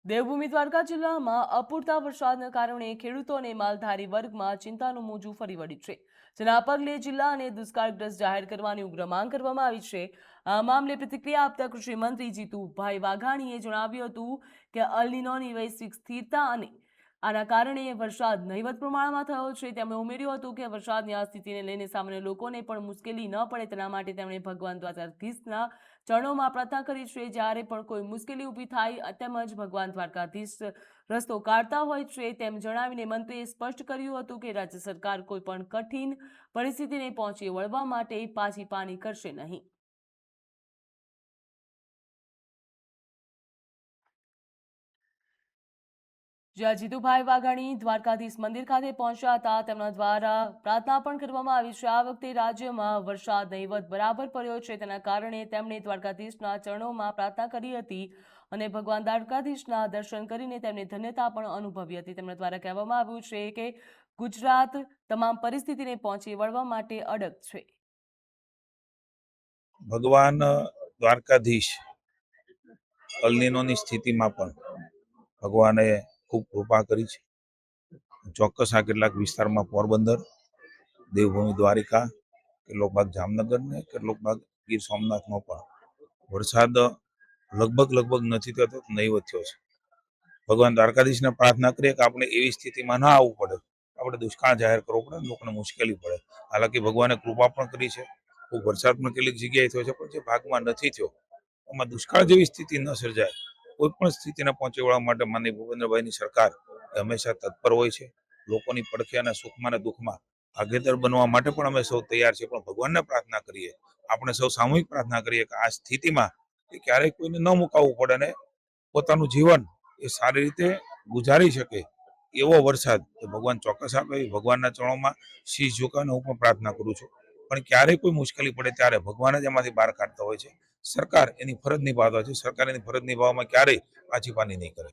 દેવભૂમિ દ્વારકા જિલ્લામાં અપૂરતા વરસાદના કારણે ખેડૂતો અને માલધારી વર્ગમાં ચિંતાનું મોજું ફરી વળ્યું છે, જેના પગલે જિલ્લાને દુષ્કાળગ્રસ્ત જાહેર કરવાની ઉગ્ર માંગ કરવામાં આવી છે। આ મામલે પ્રતિક્રિયા આપતા કૃષિ મંત્રી જીતુભાઈ વાઘાણીએ જણાવ્યું હતું કે અલ નીનોની વૈશ્વિક સ્થિરતા અને આના કારણે વરસાદ નહિવત પ્રમાણમાં થયો છે। તેમણે ઉમેર્યું હતું કે વરસાદની આ સ્થિતિને લઈને સામાન્ય લોકોને પણ મુશ્કેલી ન પડે તેના માટે તેમણે ભગવાન દ્વારકાધીશના ચરણોમાં પ્રાર્થના કરી છે। જ્યારે પણ કોઈ મુશ્કેલી ઊભી થાય તેમજ ભગવાન દ્વારકાધીશ રસ્તો કાઢતા હોય છે તેમ જણાવીને મંત્રીએ સ્પષ્ટ કર્યું હતું કે રાજ્ય સરકાર કોઈ પણ કઠિન પરિસ્થિતિને પહોંચી વળવા માટે પાછી પાની કરશે નહીં। જ્યાં જીતુભાઈ વાઘાણી દ્વારકાધીશ મંદિર ખાતે પહોંચ્યા હતા, તેમના દ્વારા પ્રાર્થના પણ કરવામાં આવી છે। આ વખતે રાજ્યમાં વરસાદ નહિવત બરાબર પડ્યો છે, તેના કારણે તેમણે દ્વારકાધીશના ચરણોમાં પ્રાર્થના કરી હતી અને ભગવાન દ્વારકાધીશના દર્શન કરીને તેમને ધન્યતા પણ અનુભવી હતી। તેમના દ્વારા કહેવામાં આવ્યું છે કે ગુજરાત તમામ પરિસ્થિતિને પહોંચી વળવા માટે અડગ છે। ભગવાન દ્વારકાધીશ અલ નીનોની સ્થિતિમાં પણ ભગવાને ખૂબ કૃપા કરી છે। ચોક્કસ આ કેટલાક વિસ્તારમાં પોરબંદર, દેવભૂમિ દ્વારિકા, કેટલોક ભાગ જામનગર ને કેટલોક ભાગ ગીર સોમનાથમાં પણ વરસાદ લગભગ નથી થતો, નહીવત થયો છે। ભગવાન દ્વારકાધીશને પ્રાર્થના કરીએ કે આપણે એવી સ્થિતિમાં ના આવવું પડે, આપણે દુષ્કાળ જાહેર કરવો પડે, લોકોને મુશ્કેલી પડે। હાલાકી ભગવાને કૃપા પણ કરી છે, ખૂબ વરસાદ પણ કેટલીક જગ્યાએ થયો છે, પણ જે ભાગમાં નથી થયો એમાં દુષ્કાળ જેવી સ્થિતિ ન સર્જાય, કોઈ પણ સ્થિતિને પહોંચી વળવા માટે માનનીય ભૂપેન્દ્રભાઈની સરકાર હંમેશા તત્પર હોય છે। લોકોની પડખે અને સુખમાં અને દુઃખમાં ભાગીદાર બનવા માટે પણ અમે સૌ તૈયાર છીએ। પણ ભગવાનને પ્રાર્થના કરીએ, આપણે સૌ સામૂહિક પ્રાર્થના કરીએ કે આ સ્થિતિમાં ક્યારેય કોઈને ન મુકાવવું પડે અને પોતાનું જીવન એ સારી રીતે ગુજારી શકે એવો વરસાદ ભગવાન ચોક્કસ આપે। ભગવાનના ચરણોમાં શીશ ઝુકાવીને હું પણ પ્રાર્થના કરું છું। પણ ક્યારેય કોઈ મુશ્કેલી પડે ત્યારે ભગવાન જ એમાંથી બહાર કાઢતા હોય છે। સરકાર એની ફરજ નિભાવતા હોય છે, સરકાર એની ફરજ નિભાવવામાં ક્યારેય પાછી પાની નહીં કરે।